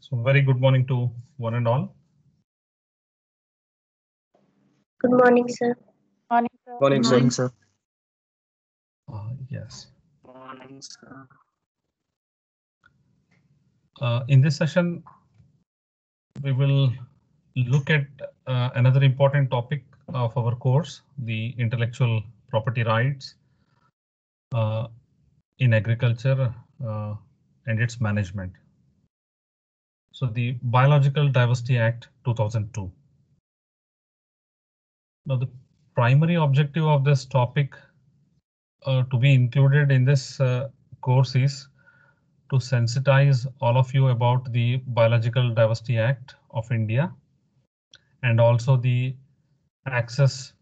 So very good morning to one and all. Good morning, sir. Morning, sir. Morning, sir. Morning, sir. Yes. Morning, sir. In this session, we will look at another important topic of our course, the intellectual property rights in agriculture and its management. So the Biological Diversity Act 2002. Now the primary objective of this topic to be included in this course is to sensitize all of you about the Biological Diversity Act of India and also the access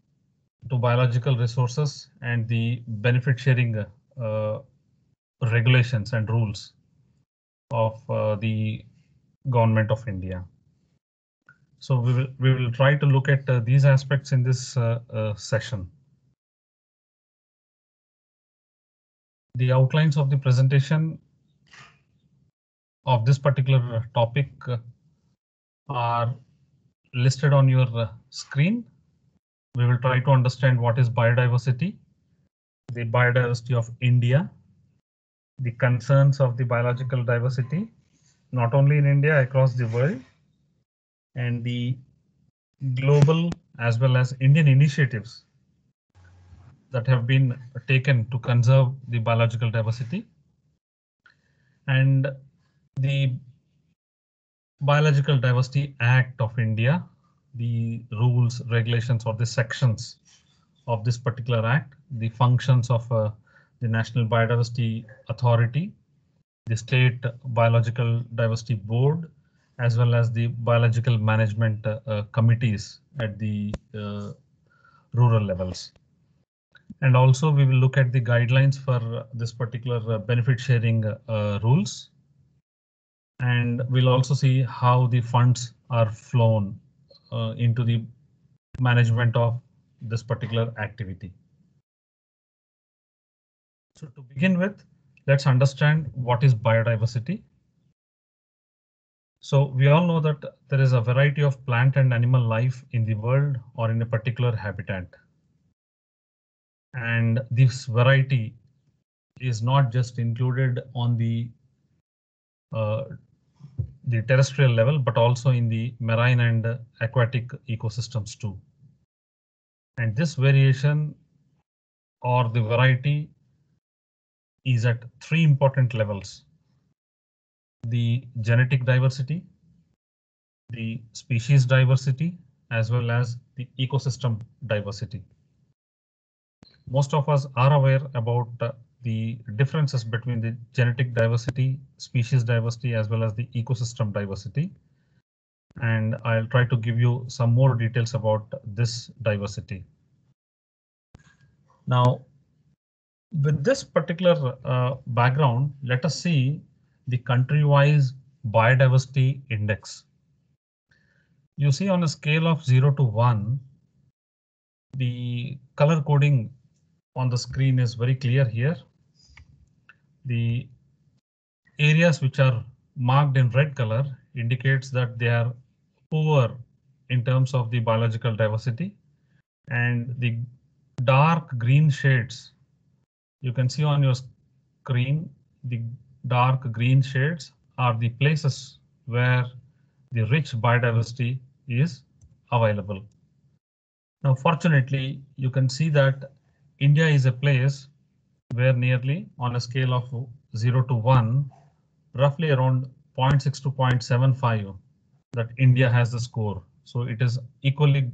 to biological resources and the benefit sharing regulations and rules of the Government of India. So we will try to look at these aspects in this session. The outlines of the presentation of this particular topic are listed on your screen. We will try to understand what is biodiversity, the biodiversity of India, the concerns of the biological diversity, not only in India, across the world, and the global as well as Indian initiatives that have been taken to conserve the biological diversity, and the Biological Diversity Act of India, the rules, regulations, or the sections of this particular act, the functions of the National Biodiversity Authority, the State Biological Diversity Board, as well as the biological management committees at the rural levels. And also we will look at the guidelines for this particular benefit sharing rules. And we'll also see how the funds are flown into the management of this particular activity. So to begin with, let's understand what is biodiversity. So we all know that there is a variety of plant and animal life in the world or in a particular habitat. And this variety is not just included on the terrestrial level, but also in the marine and aquatic ecosystems too. And this variation or the variety is at three important levels: the genetic diversity, the species diversity, as well as the ecosystem diversity. Most of us are aware about the differences between the genetic diversity, species diversity, as well as the ecosystem diversity. And I'll try to give you some more details about this diversity. Now, with this particular background, let us see the country-wise biodiversity index. You see on a scale of 0 to 1, the color coding on the screen is very clear here. The areas which are marked in red color indicates that they are poor in terms of the biological diversity, and the dark green shades you can see on your screen, the dark green shades are the places where the rich biodiversity is available. Now, fortunately, you can see that India is a place where nearly on a scale of 0 to 1, roughly around 0.6 to 0.75, that India has the score. So it is equally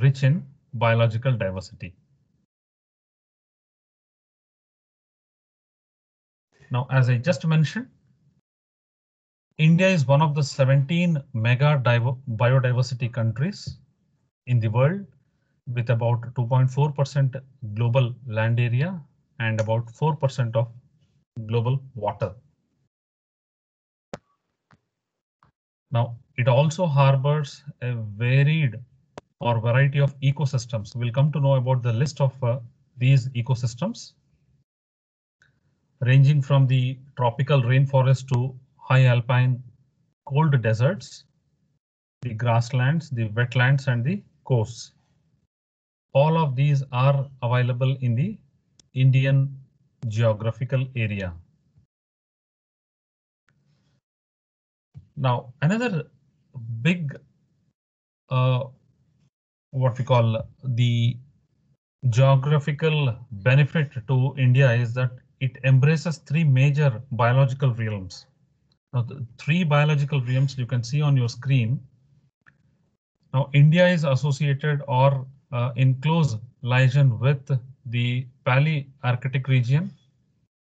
rich in biological diversity. Now, as I just mentioned, India is one of the 17 mega biodiversity countries in the world, with about 2.4% global land area and about 4% of global water. Now, it also harbors a varied or variety of ecosystems. We'll come to know about the list of these ecosystems, ranging from the tropical rainforest to high alpine cold deserts, the grasslands, the wetlands, and the coasts. All of these are available in the Indian geographical area. Now, another big what we call the geographical benefit to India is that it embraces three major biological realms. Now, the three biological realms you can see on your screen. Now, India is associated or in close liaison with the Palearctic region,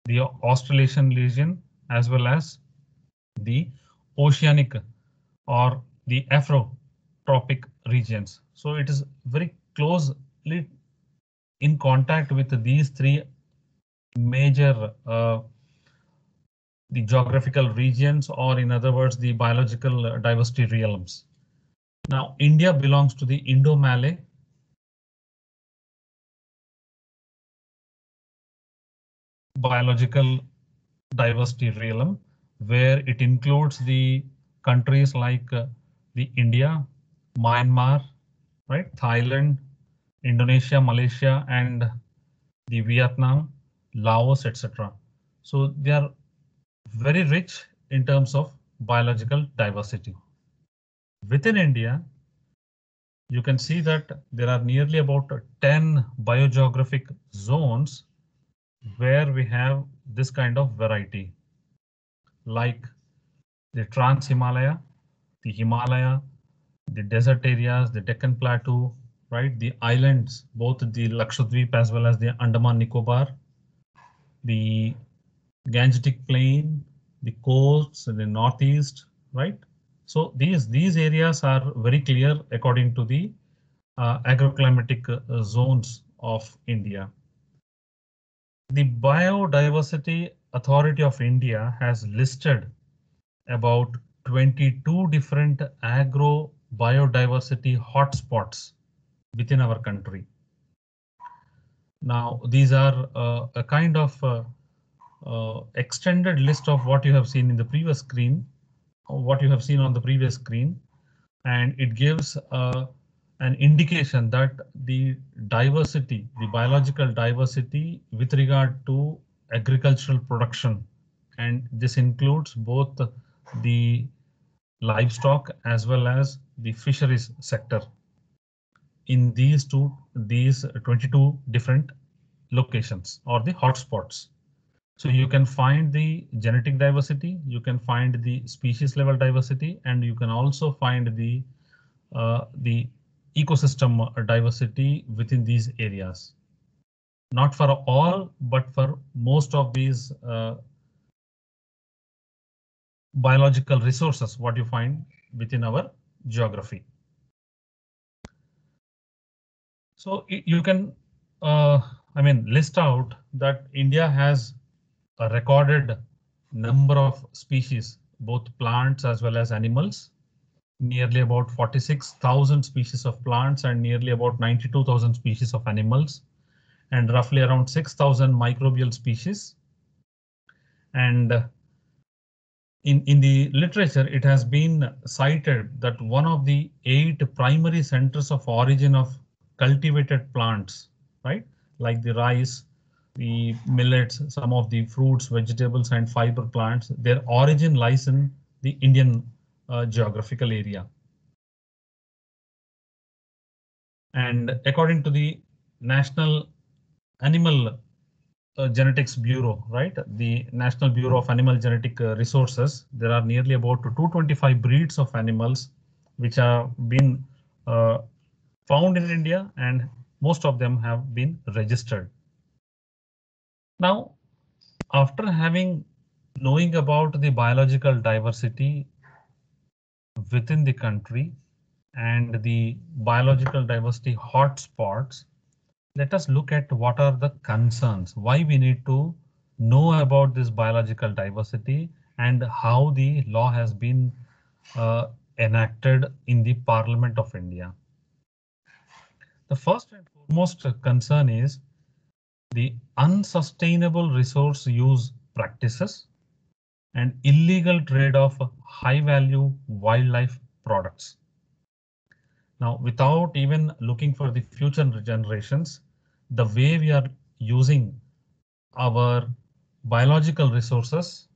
the Australasian region, as well as the oceanic or the Afrotropic regions. So it is very closely in contact with these three major the geographical regions, or in other words, the biological diversity realms. Now, India belongs to the Indo-Malay biological diversity realm, where it includes the countries like the India, Myanmar, right, Thailand, Indonesia, Malaysia, and the Vietnam, Laos, etc. So they are very rich in terms of biological diversity. Within India, you can see that there are nearly about 10 biogeographic zones where we have this kind of variety, like the Trans-Himalaya, the Himalaya, the desert areas, the Deccan Plateau, right? The islands, both the Lakshadweep as well as the Andaman Nicobar, the Gangetic Plain, the coasts, the northeast, right? So these areas are very clear according to the agroclimatic zones of India. The Biodiversity Authority of India has listed about 22 different agro biodiversity hotspots within our country. Now, these are a kind of extended list of what you have seen in the previous screen, what you have seen on the previous screen, and it gives an indication that the diversity, the biological diversity with regard to agricultural production, and this includes both the livestock as well as the fisheries sector in these 22 different locations or the hotspots. So you can find the genetic diversity, you can find the species level diversity, and you can also find the ecosystem diversity within these areas. Not for all, but for most of these biological resources, what you find within our geography. So you can, list out that India has a recorded number of species, both plants as well as animals, nearly about 46,000 species of plants and nearly about 92,000 species of animals, and roughly around 6,000 microbial species. And in the literature, it has been cited that one of the 8 primary centers of origin of cultivated plants, right, like the rice, the millets, some of the fruits, vegetables, and fiber plants, their origin lies in the Indian geographical area. And according to the National Animal Genetics Bureau, right, the National Bureau of Animal Genetic Resources, there are nearly about 225 breeds of animals which have been found in India, and most of them have been registered. Now, after knowing about the biological diversity within the country and the biological diversity hotspots, let us look at what are the concerns, why we need to know about this biological diversity and how the law has been enacted in the Parliament of India. The first and foremost concern is the unsustainable resource use practices and illegal trade of high value wildlife products. Now, without even looking for the future generations, the way we are using our biological resources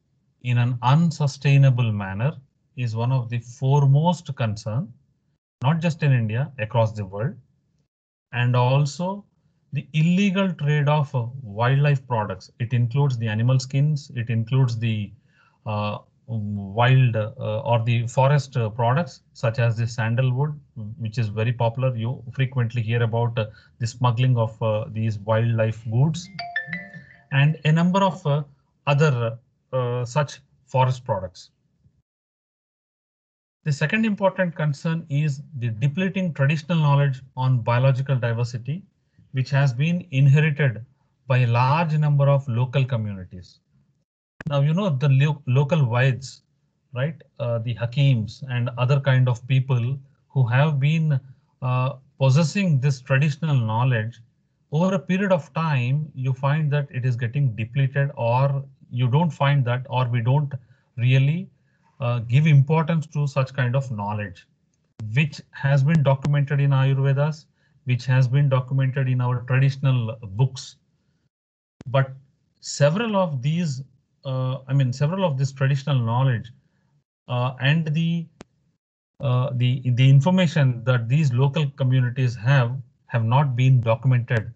in an unsustainable manner is one of the foremost concern, not just in India, across the world. And also the illegal trade of wildlife products. It includes the animal skins, it includes the wild or the forest products such as the sandalwood, which is very popular. You frequently hear about the smuggling of these wildlife goods and a number of other such forest products. The second important concern is the depleting traditional knowledge on biological diversity, which has been inherited by a large number of local communities. Now, you know, the local Vaids, right? The Hakims and other kind of people who have been possessing this traditional knowledge over a period of time, you find that it is getting depleted, or you don't find that, or we don't really give importance to such kind of knowledge, which has been documented in Ayurvedas, which has been documented in our traditional books. But several of these, several of this traditional knowledge and the information that these local communities have not been documented.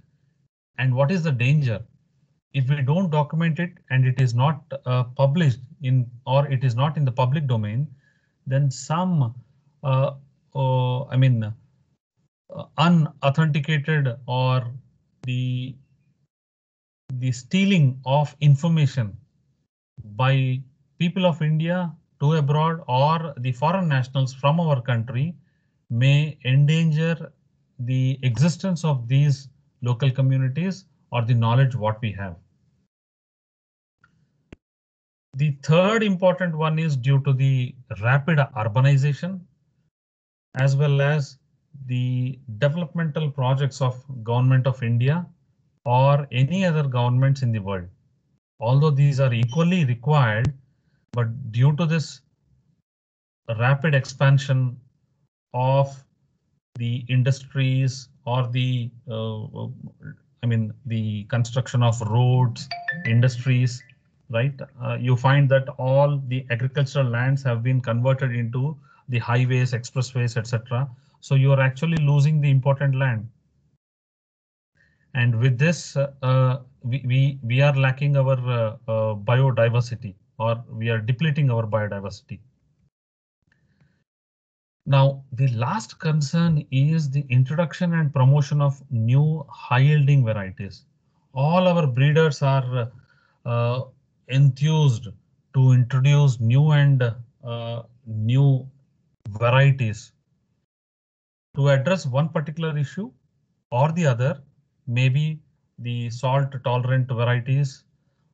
And what is the danger? If we don't document it and it is not published in, or it is not in the public domain, then some unauthenticated or the stealing of information by people of India to abroad or the foreign nationals from our country may endanger the existence of these local communities or the knowledge what we have. The third important one is due to the rapid urbanization as well as the developmental projects of Government of India or any other governments in the world. Although these are equally required, but due to this rapid expansion of the industries or the the construction of roads, industries, right? You find that all the agricultural lands have been converted into the highways, expressways, etc. So you are actually losing the important land. And with this, we are lacking our biodiversity, or we are depleting our biodiversity. Now, the last concern is the introduction and promotion of new high-yielding varieties. All our breeders are enthused to introduce new and new varieties to address one particular issue or the other, maybe the salt tolerant varieties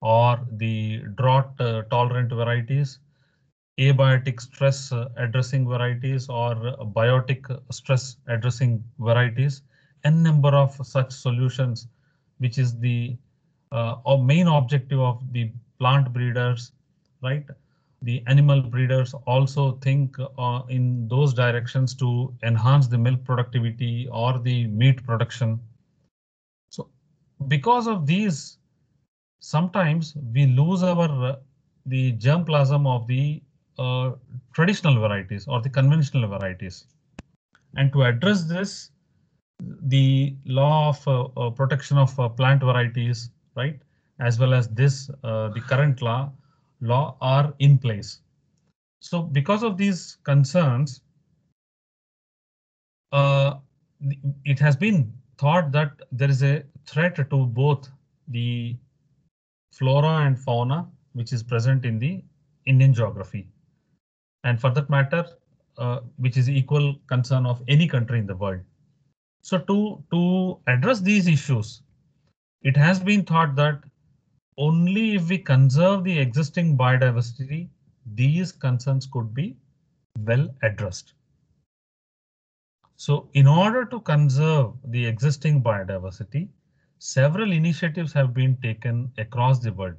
or the drought tolerant varieties, abiotic stress addressing varieties or biotic stress addressing varieties, n number of such solutions, which is the main objective of the plant breeders, right? The animal breeders also think in those directions to enhance the milk productivity or the meat production. So because of these, sometimes we lose our the germplasm of the traditional varieties or the conventional varieties. And to address this, the law of protection of plant varieties, right, as well as this, the current law are in place. So because of these concerns, it has been thought that there is a threat to both the flora and fauna, which is present in the Indian geography. And for that matter, which is equal concern of any country in the world. So to address these issues, it has been thought that only if we conserve the existing biodiversity, these concerns could be well addressed. So in order to conserve the existing biodiversity, several initiatives have been taken across the world.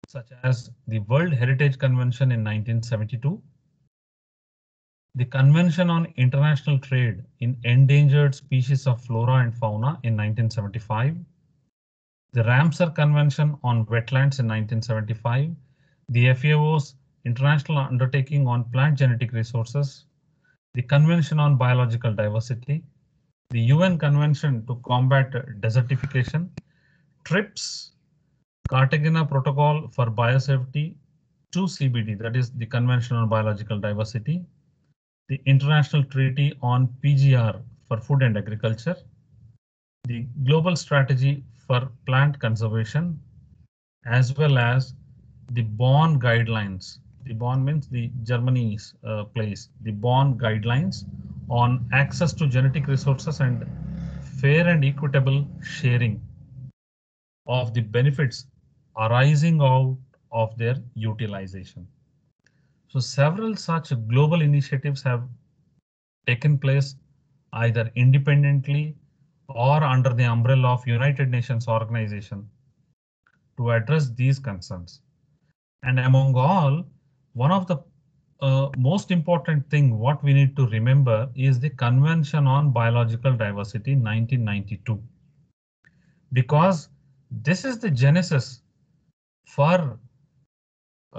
such as the World Heritage Convention in 1972, the Convention on International Trade in Endangered Species of Flora and Fauna in 1975, the Ramsar Convention on Wetlands in 1975, the FAO's International Undertaking on Plant Genetic Resources, the Convention on Biological Diversity, the UN Convention to Combat Desertification, TRIPS, Cartagena Protocol for Biosafety, 2CBD, that is the Convention on Biological Diversity, the International Treaty on PGR for Food and Agriculture, the Global Strategy for Plant Conservation, as well as the Bonn Guidelines. The Bonn means the Germany's place. The Bonn Guidelines on access to genetic resources and fair and equitable sharing of the benefits arising out of their utilization. So several such global initiatives have taken place either independently or under the umbrella of United Nations organization to address these concerns. And among all, one of the most important thing what we need to remember is the Convention on Biological Diversity 1992, because this is the genesis for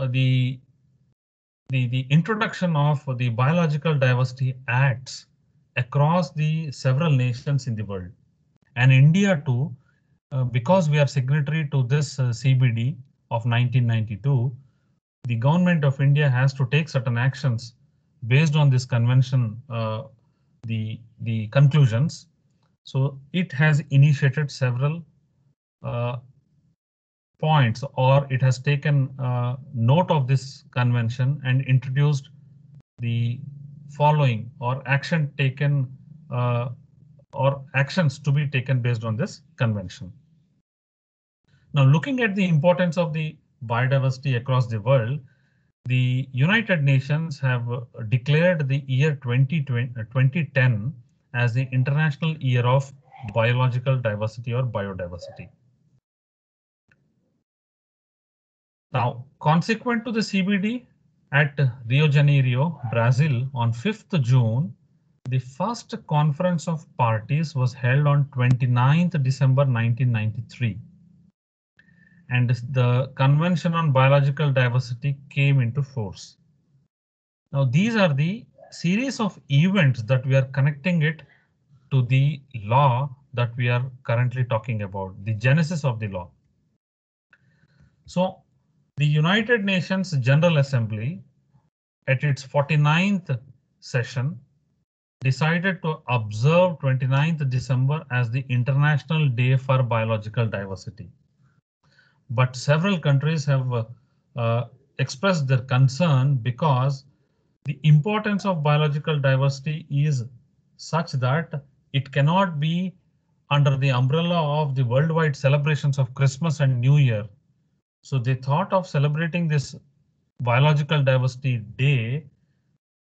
the introduction of the Biological Diversity Acts across the several nations in the world. And India too, because we are signatory to this CBD of 1992, the government of India has to take certain actions based on this convention, the conclusions. So it has initiated several points, or it has taken note of this convention and introduced the following or action taken or actions to be taken based on this convention. Now, looking at the importance of the biodiversity across the world, the United Nations have declared the year 2010 as the International Year of Biological Diversity or Biodiversity. Now, consequent to the CBD at Rio de Janeiro, Brazil on 5th June, the first conference of parties was held on 29th December 1993. And the Convention on Biological Diversity came into force. Now, these are the series of events that we are connecting it to the law that we are currently talking about, the genesis of the law. So, the United Nations General Assembly at its 49th session decided to observe 29th December as the International Day for Biological Diversity. But several countries have expressed their concern because the importance of biological diversity is such that it cannot be under the umbrella of the worldwide celebrations of Christmas and New Year. So they thought of celebrating this Biological Diversity Day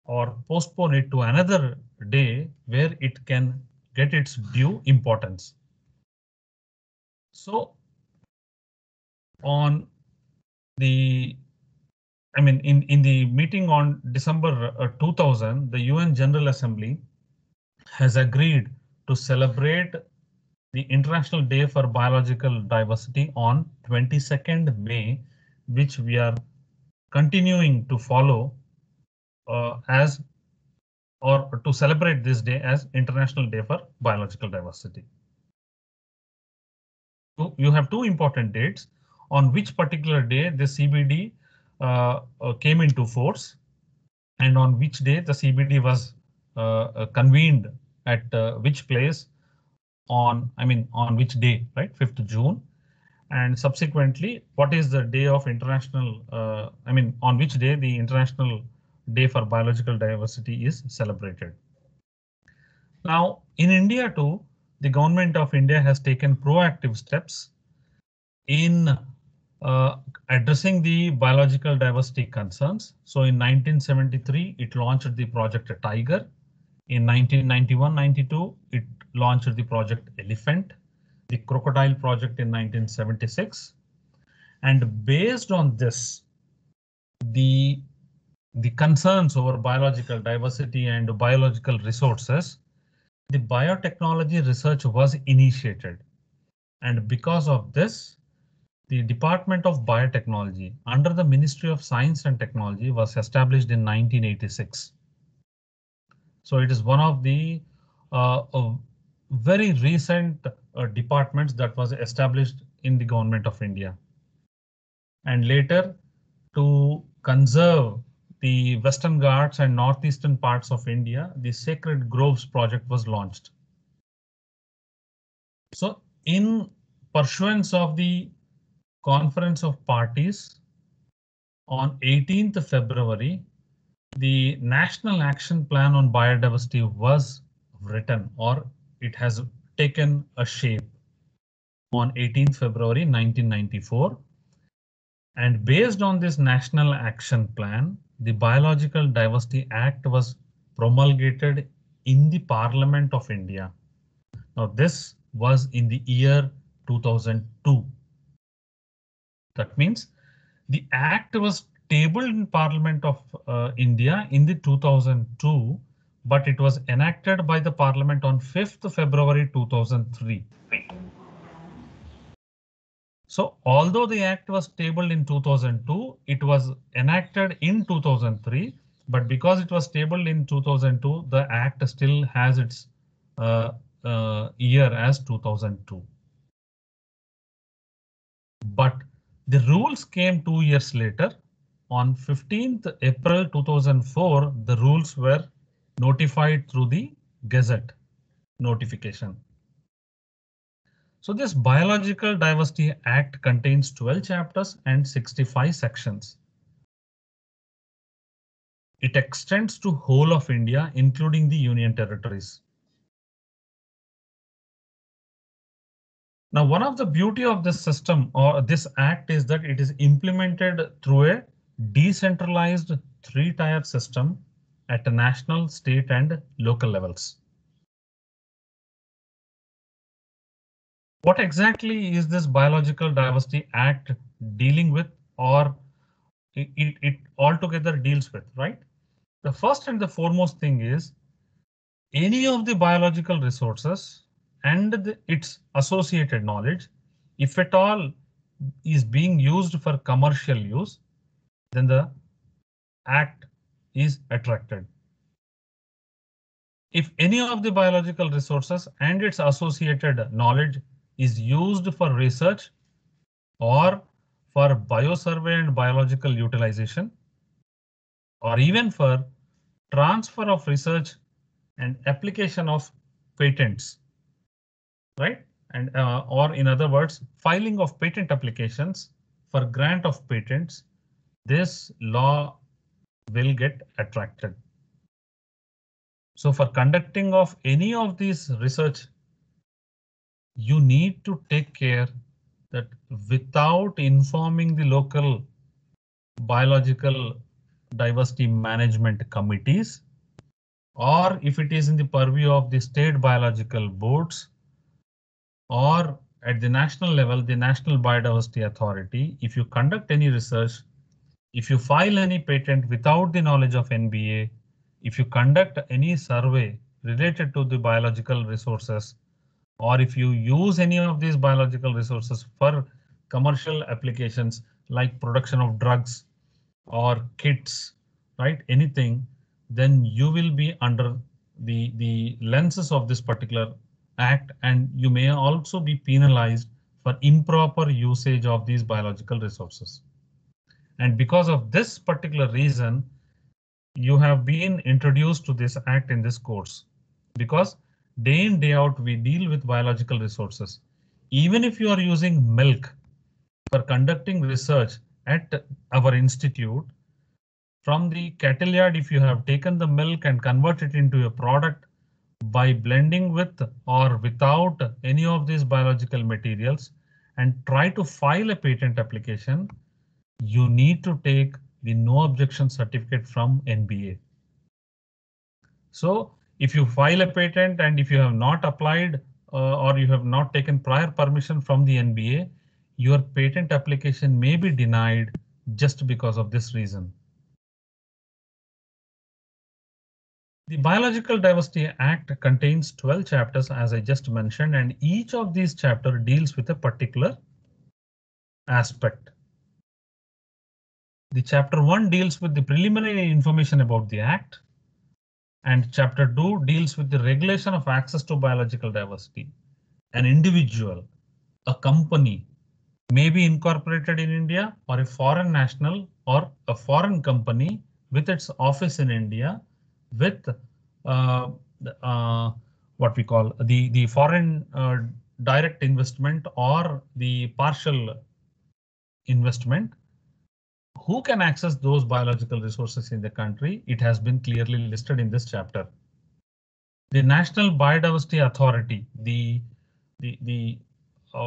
or postpone it to another day where it can get its due importance. So on the, in the meeting on December 2000, the UN General Assembly has agreed to celebrate the International Day for Biological Diversity on 22nd May, which we are continuing to follow as or to celebrate this day as International Day for Biological Diversity. So you have two important dates on which particular day the CBD came into force and on which day the CBD was convened at which place on which day, right? 5th June. And subsequently, what is the day of international, on which day the International Day for Biological Diversity is celebrated. Now, in India too, the government of India has taken proactive steps in addressing the biological diversity concerns. So in 1973, it launched the Project Tiger. In 1991-92, it launched the Project Elephant, the Crocodile Project in 1976. And based on this, the concerns over biological diversity and biological resources, the biotechnology research was initiated. And because of this, the Department of Biotechnology under the Ministry of Science and Technology was established in 1986. So it is one of the very recent departments that was established in the Government of India. And later, to conserve the Western Ghats and northeastern parts of India, the Sacred Groves project was launched. So in pursuance of the Conference of Parties on 18th February, the National Action Plan on Biodiversity was written, or it has taken a shape on 18th February 1994. And based on this National Action Plan, the Biological Diversity Act was promulgated in the Parliament of India. Now, this was in the year 2002. That means the act was tabled in Parliament of India in the 2002, but it was enacted by the Parliament on 5th February 2003. So although the act was tabled in 2002, it was enacted in 2003, but because it was tabled in 2002, the act still has its year as 2002. But the rules came 2 years later. On 15th April 2004, the rules were notified through the Gazette notification. So this Biological Diversity Act contains 12 chapters and 65 sections. It extends to whole of India, including the Union Territories. Now, one of the beauty of this system or this act is that it is implemented through a decentralized 3-tier system at a national, state, and local levels. What exactly is this Biological Diversity Act dealing with, or it altogether deals with, right? The first and the foremost thing is any of the biological resources and its associated knowledge, if at all is being used for commercial use, then the act is attracted. If any of the biological resources and its associated knowledge is used for research or for biosurvey and biological utilization, or even for transfer of research and application of patents, right? And or in other words, filing of patent applications for grant of patents, this law will get attracted. So for conducting of any of these research, you need to take care that without informing the local biological diversity management committees, or if it is in the purview of the state biological boards, or at the national level, the National Biodiversity Authority, if you conduct any research, if you file any patent without the knowledge of NBA, if you conduct any survey related to the biological resources, or if you use any of these biological resources for commercial applications like production of drugs or kits, right? Anything, then you will be under the lenses of this particular act, and you may also be penalized for improper usage of these biological resources. And because of this particular reason, you have been introduced to this act in this course, because day in, day out, we deal with biological resources. Even if you are using milk for conducting research at our institute, from the cattle yard, if you have taken the milk and converted it into a product by blending with or without any of these biological materials and try to file a patent application, you need to take the no objection certificate from NBA. So if you file a patent and if you have not applied or you have not taken prior permission from the NBA, your patent application may be denied just because of this reason. The Biological Diversity Act contains 12 chapters, as I just mentioned, and each of these chapters deals with a particular aspect. The chapter 1 deals with the preliminary information about the act, and chapter 2 deals with the regulation of access to biological diversity. An individual, a company may be incorporated in India, or a foreign national or a foreign company with its office in India with what we call the foreign direct investment or the partial investment. Who can access those biological resources in the country? It has been clearly listed in this chapter. The National Biodiversity Authority, the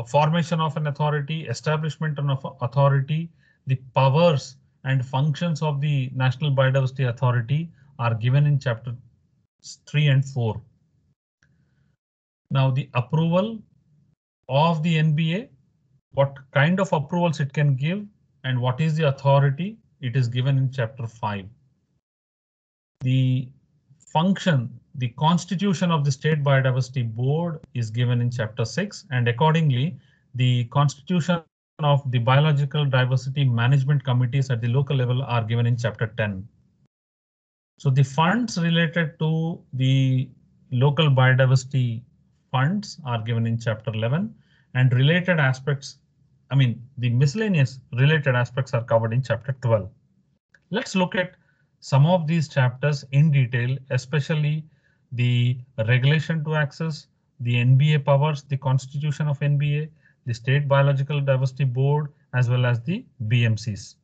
formation of an authority, establishment of an authority, the powers and functions of the National Biodiversity Authority are given in chapter 3 and 4. Now the approval of the NBA, what kind of approvals it can give and what is the authority, it is given in chapter 5. The function, the constitution of the State Biodiversity Board is given in chapter 6, and accordingly the constitution of the Biological Diversity Management Committees at the local level are given in chapter 10. So the funds related to the local biodiversity funds are given in chapter 11, and related aspects, I mean the miscellaneous related aspects are covered in chapter 12. Let's look at some of these chapters in detail, especially the regulation to access, the NBA powers, the constitution of NBA, the State Biological Diversity Board, as well as the BMCs.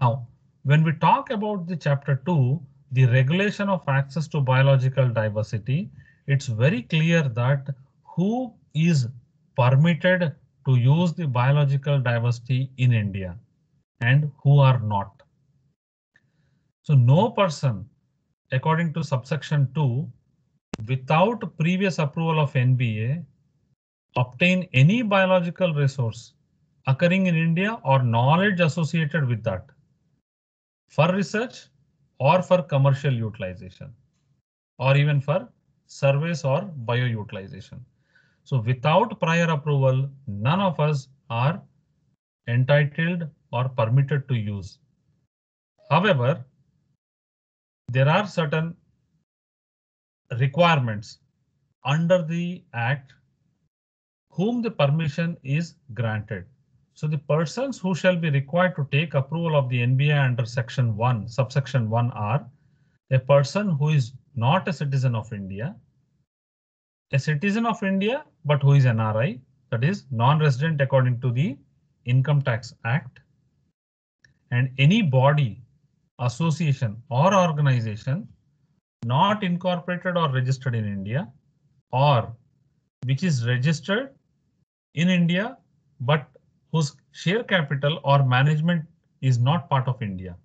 Now, when we talk about the chapter 2, the regulation of access to biological diversity, it's very clear that who is permitted to use the biological diversity in India and who are not. So no person, according to subsection 2, without previous approval of NBA, obtain any biological resource occurring in India or knowledge associated with that for research or for commercial utilization, or even for surveys or bioutilization. So without prior approval, none of us are entitled or permitted to use. However, there are certain requirements under the Act whom the permission is granted. So the persons who shall be required to take approval of the NBA under section 1, subsection 1 are a person who is not a citizen of India, a citizen of India but who is NRI, that is non-resident according to the Income Tax Act, and any body, association or organization not incorporated or registered in India, or which is registered in India but whose share capital or management is not part of India.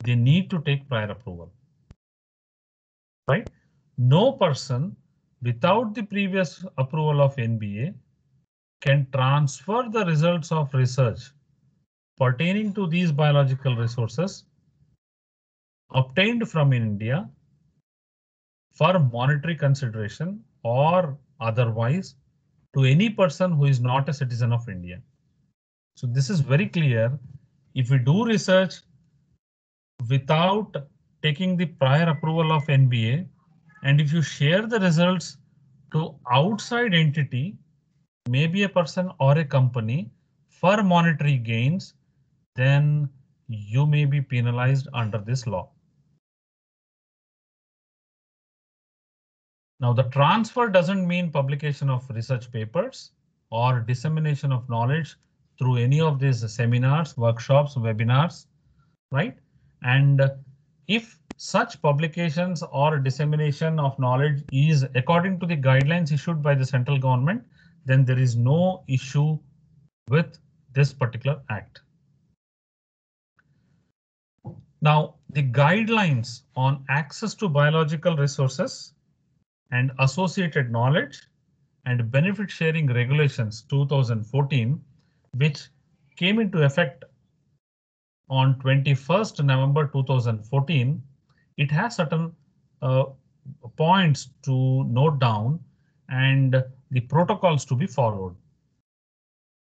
They need to take prior approval. Right? No person without the previous approval of NBA can transfer the results of research pertaining to these biological resources obtained from India for monetary consideration or otherwise to any person who is not a citizen of India. So this is very clear. If we do research without taking the prior approval of NBA, and if you share the results to outside entity, maybe a person or a company, for monetary gains, then you may be penalized under this law. Now, the transfer doesn't mean publication of research papers or dissemination of knowledge through any of these seminars, workshops, webinars, right? And if such publications or dissemination of knowledge is according to the guidelines issued by the central government, then there is no issue with this particular act. Now, the guidelines on access to biological resources and associated knowledge and Benefit Sharing Regulations 2014, which came into effect on 21st November 2014, it has certain points to note down and the protocols to be followed.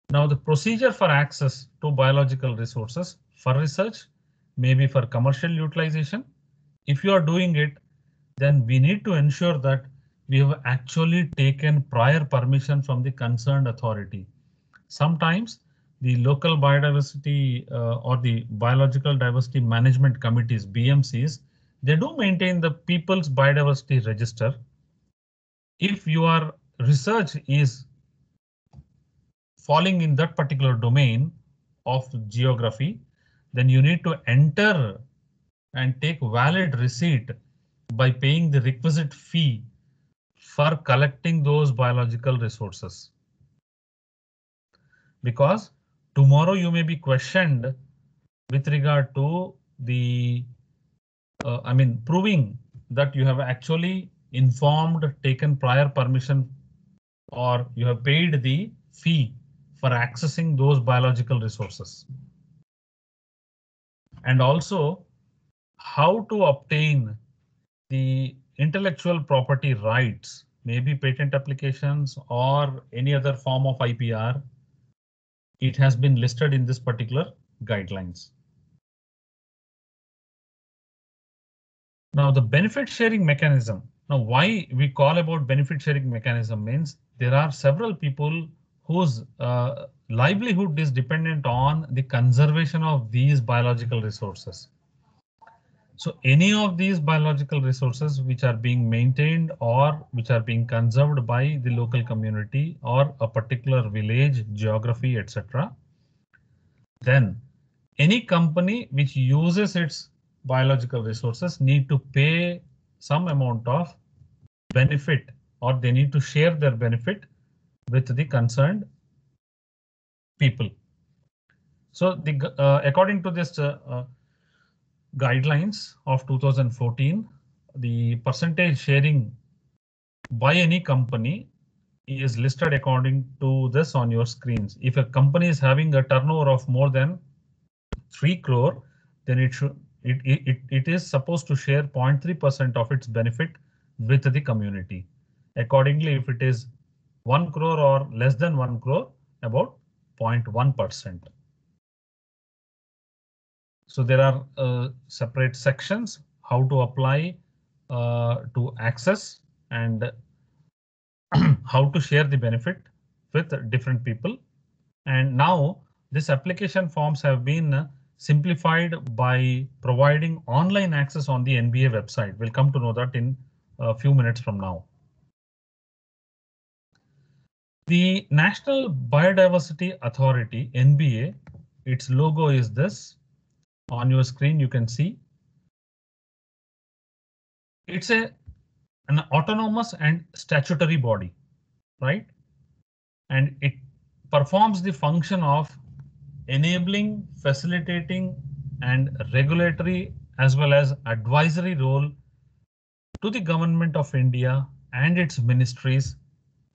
Now, the procedure for access to biological resources for research, maybe for commercial utilization. If you are doing it, then we need to ensure that we have actually taken prior permission from the concerned authority. Sometimes the local biodiversity or the biological diversity management committees, BMCs, they do maintain the People's Biodiversity Register. If your research is falling in that particular domain of geography, then you need to enter and take valid receipt by paying the requisite fee for collecting those biological resources. Because tomorrow you may be questioned with regard to the, proving that you have actually informed, taken prior permission, or you have paid the fee for accessing those biological resources. And also how to obtain the intellectual property rights, maybe patent applications or any other form of IPR. It has been listed in this particular guidelines. Now the benefit sharing mechanism. Now why we call about benefit sharing mechanism means there are several people whose livelihood is dependent on the conservation of these biological resources. So any of these biological resources which are being maintained or which are being conserved by the local community or a particular village, geography, etc. Then any company which uses its biological resources need to pay some amount of benefit, or they need to share their benefit with the concerned people. So according to this guidelines of 2014, the percentage sharing by any company is listed according to this on your screens. If a company is having a turnover of more than 3 crore, then it is supposed to share 0.3% of its benefit with the community. Accordingly, if it is 1 crore or less than 1 crore, about 0.1%. So there are separate sections how to apply to access and how to share the benefit with different people. And now this application forms have been simplified by providing online access on the NBA website. We'll come to know that in a few minutes from now. The National Biodiversity Authority, NBA, its logo is this. On your screen, you can see. It's an autonomous and statutory body, right? And it performs the function of enabling, facilitating, and regulatory as well as advisory role to the Government of India and its ministries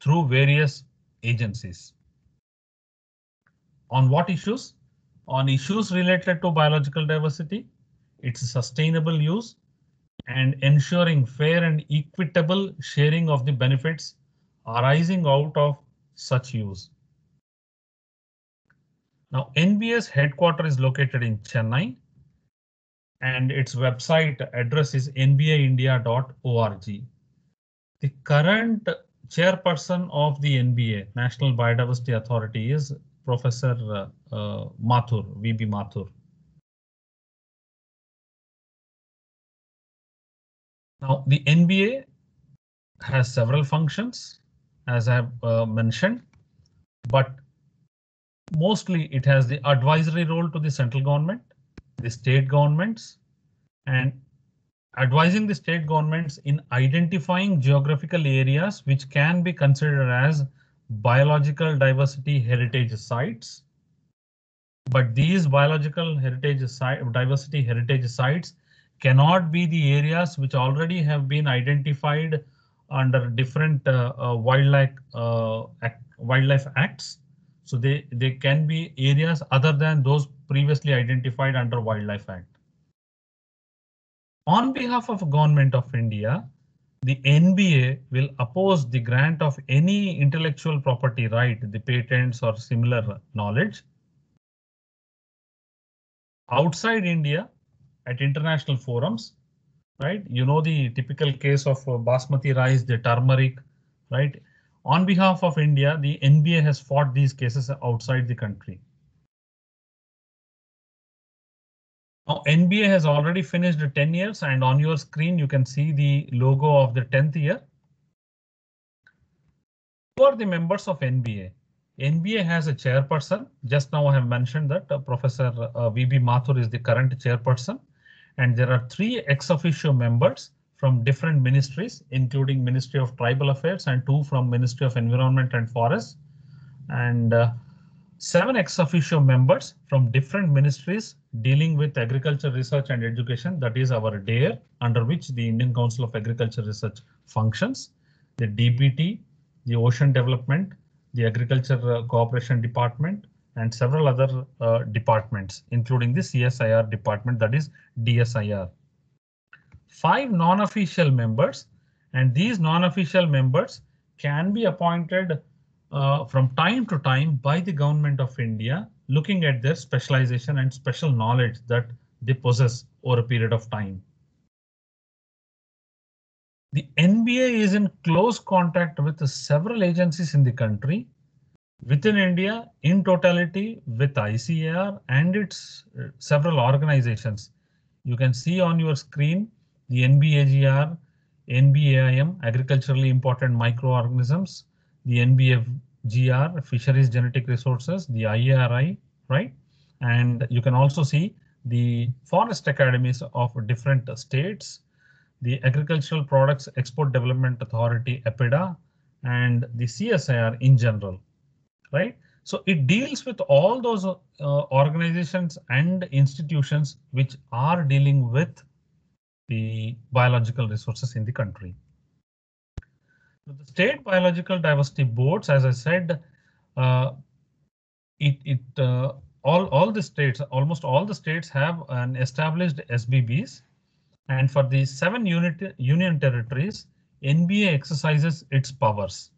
through various agencies. On what issues? On issues related to biological diversity, its sustainable use, and ensuring fair and equitable sharing of the benefits arising out of such use. Now, NBA's headquarters is located in Chennai, and its website address is nbaindia.org. The current chairperson of the NBA, National Biodiversity Authority, is Professor Mathur, VB Mathur. Now, the NBA has several functions, as I have mentioned, but mostly it has the advisory role to the central government, the state governments, and advising the state governments in identifying geographical areas which can be considered as biological diversity heritage sites. But these biological diversity heritage sites cannot be the areas which already have been identified under different wildlife acts. So they can be areas other than those previously identified under Wildlife Act. On behalf of Government of India, the NBA will oppose the grant of any intellectual property right, the patents or similar knowledge, outside India at international forums, right? You know the typical case of basmati rice, the turmeric, right? On behalf of India, the NBA has fought these cases outside the country. Now, NBA has already finished 10 years, and on your screen, you can see the logo of the 10th year. Who are the members of NBA? NBA has a chairperson. Just now I have mentioned that Professor V.B. Mathur is the current chairperson. And there are 3 ex officio members from different ministries, including Ministry of Tribal Affairs and 2 from Ministry of Environment and Forests. And 7 ex officio members from different ministries dealing with agriculture research and education. That is our DARE, under which the Indian Council of Agriculture Research functions. The DBT, the Ocean Development, the Agriculture Cooperation Department, and several other departments, including the CSIR department, that is DSIR. 5 non-official members, and these non-official members can be appointed from time to time by the Government of India, looking at their specialization and special knowledge that they possess over a period of time. The NBA is in close contact with several agencies in the country, within India, in totality with ICAR and its several organizations. You can see on your screen the NBAGR, NBAIM, agriculturally important microorganisms, the NBFGR, fisheries genetic resources, the IARI, right? And you can also see the forest academies of different states, the Agricultural Products Export Development Authority, APIDA, and the CSIR in general, right? So it deals with all those organizations and institutions which are dealing with the biological resources in the country. The state biological diversity boards, as I said, all the states, almost all the states have an established SBBs. And for the 7 union territories, NBA exercises its powers,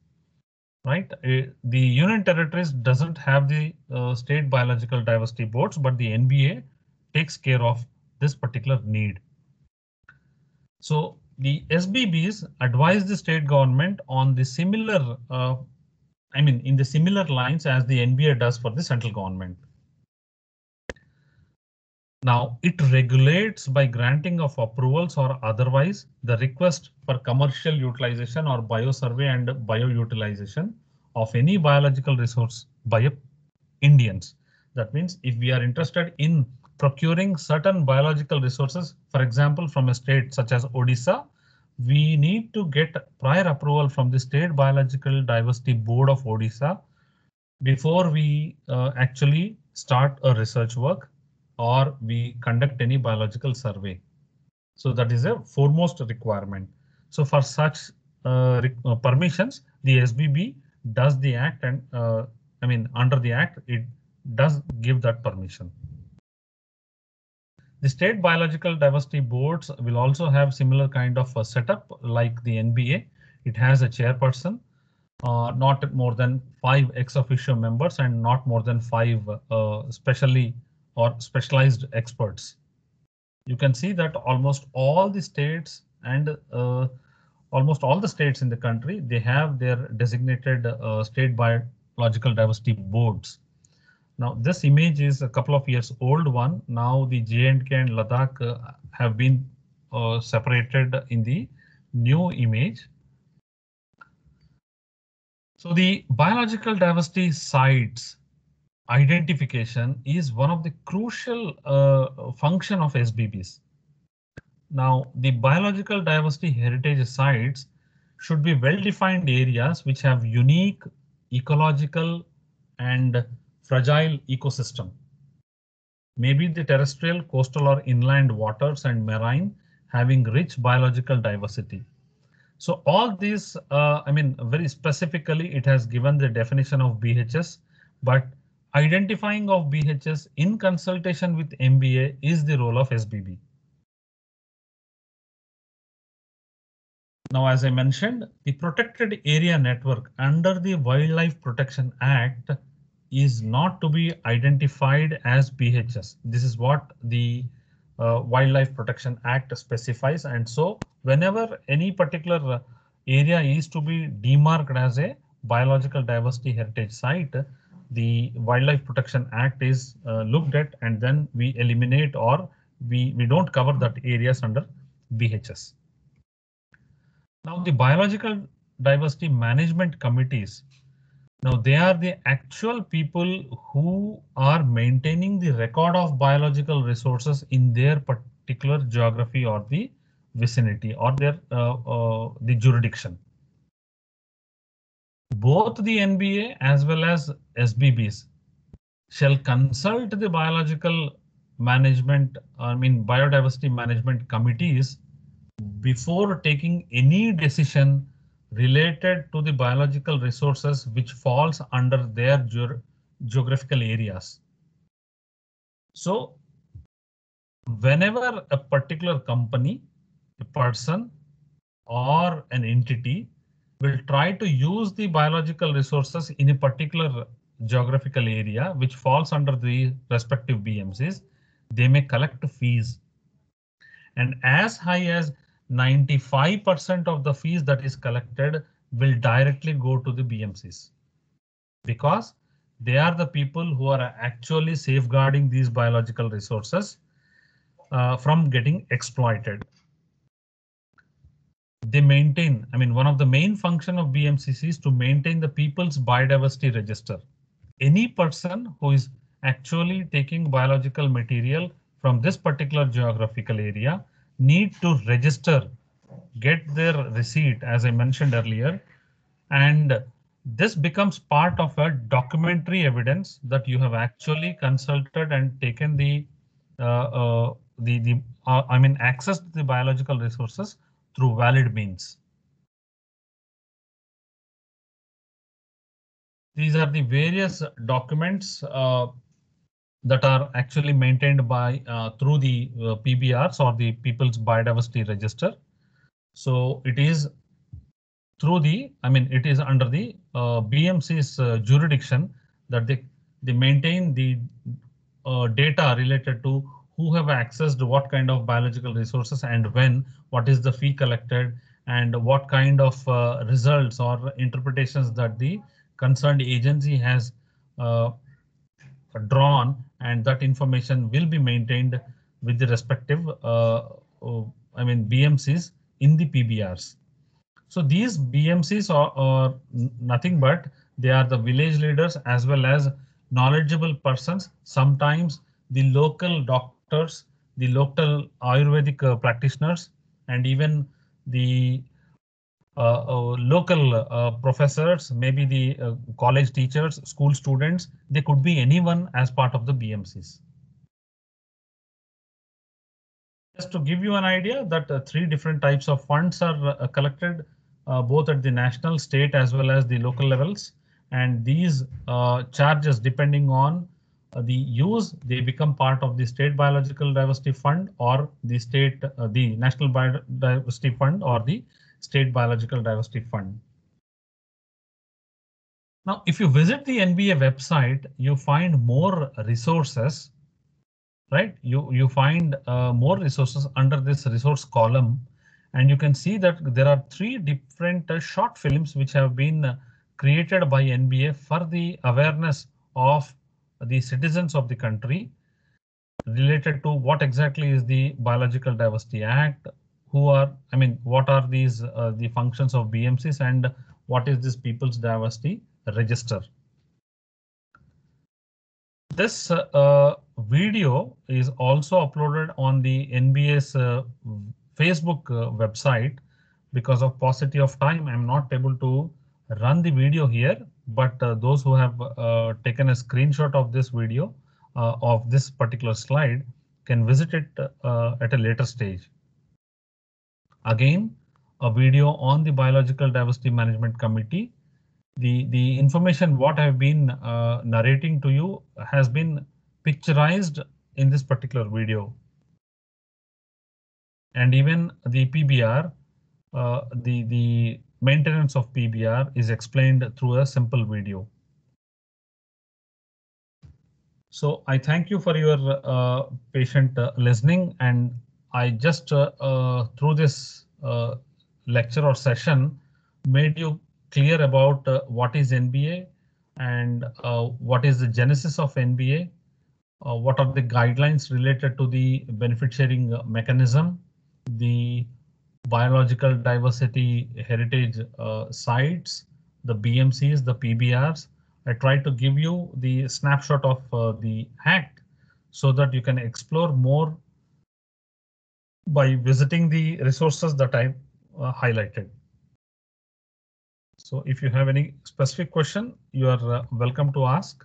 right? The union territories doesn't have the state biological diversity boards, but the NBA takes care of this particular need. So the SBBs advise the state government on the similar, in the similar lines as the NBA does for the central government. Now, it regulates by granting of approvals or otherwise the request for commercial utilization or biosurvey and bioutilization of any biological resource by Indians. That means if we are interested in procuring certain biological resources, for example, from a state such as Odisha, we need to get prior approval from the State Biological Diversity Board of Odisha before we actually start a research work or we conduct any biological survey. So that is a foremost requirement. So for such permissions, the SBB does the act, and under the act, it does give that permission. The state biological diversity boards will also have similar kind of a setup like the NBA. It has a chairperson, not more than 5 ex officio members, and not more than 5 specially or specialized experts. You can see that almost all the states and almost all the states in the country, they have their designated state biological diversity boards. Now this image is a couple of years old one. Now the J&K and Ladakh have been separated in the new image. So the biological diversity sites identification is one of the crucial function of SBBs. Now, the biological diversity heritage sites should be well-defined areas which have unique ecological and fragile ecosystem. Maybe the terrestrial, coastal or inland waters and marine having rich biological diversity. So all these, I mean, very specifically, it has given the definition of BHS, but identifying of BHS in consultation with MBA is the role of SBB. Now, as I mentioned, the protected area network under the Wildlife Protection Act is not to be identified as BHS. This is what the Wildlife Protection Act specifies. And so whenever any particular area is to be demarked as a biological diversity heritage site, the Wildlife Protection Act is looked at, and then we eliminate, or we don't cover that areas under BHS. Now, the biological diversity management committees, now they are the actual people who are maintaining the record of biological resources in their particular geography or the vicinity or their the jurisdiction. Both the NBA as well as SBBs shall consult the biological management, I mean biodiversity management committees before taking any decision related to the biological resources which falls under their geographical areas. So whenever a particular company, a person, or an entity will try to use the biological resources in a particular geographical area which falls under the respective BMCs, they may collect fees. And as high as 95% of the fees that is collected will directly go to the BMCs, because they are the people who are actually safeguarding these biological resources from getting exploited. They maintain, I mean, one of the main function of BMCC is to maintain the people's biodiversity register. Any person who is actually taking biological material from this particular geographical area need to register, get their receipt, as I mentioned earlier, and this becomes part of a documentary evidence that you have actually consulted and taken the I mean accessed the biological resources through valid means. These are the various documents that are actually maintained by through the PBRs or the People's Biodiversity Register. So it is through the, I mean, it is under the BMC's jurisdiction that they maintain the data related to who have accessed what kind of biological resources and when, what is the fee collected, and what kind of results or interpretations that the concerned agency has drawn, and that information will be maintained with the respective I mean BMCs in the PBRs. So these BMCs are nothing but they are the village leaders as well as knowledgeable persons, sometimes the local doctors, the local Ayurvedic practitioners, and even the local professors, maybe the college teachers, school students. They could be anyone as part of the BMCs. Just to give you an idea that 3 different types of funds are collected both at the national, state as well as the local levels, and these charges, depending on the use, they become part of the State Biological Diversity Fund or the the National Biodiversity Fund or the State Biological Diversity Fund. Now, if you visit the NBA website, you find more resources. Right, you find more resources under this resource column, and you can see that there are 3 different short films which have been created by NBA for the awareness of the citizens of the country related to what exactly is the Biological Diversity Act, who are, I mean, what are these the functions of BMCs, and what is this People's Diversity Register. This video is also uploaded on the NBA's Facebook website. Because of paucity of time, I'm not able to run the video here, but those who have taken a screenshot of this video of this particular slide can visit it at a later stage. Again, a video on the Biological Diversity Management Committee. The information what I've been narrating to you has been picturized in this particular video. And even the PBR, the maintenance of PBR is explained through a simple video. So I thank you for your patient listening, and I just through this lecture or session made you clear about what is NBA and what is the genesis of NBA, what are the guidelines related to the benefit sharing mechanism, the biological diversity heritage sites, the BMCs, the PBRs. I tried to give you the snapshot of the Act so that you can explore more by visiting the resources that I highlighted. So if you have any specific question, you are welcome to ask.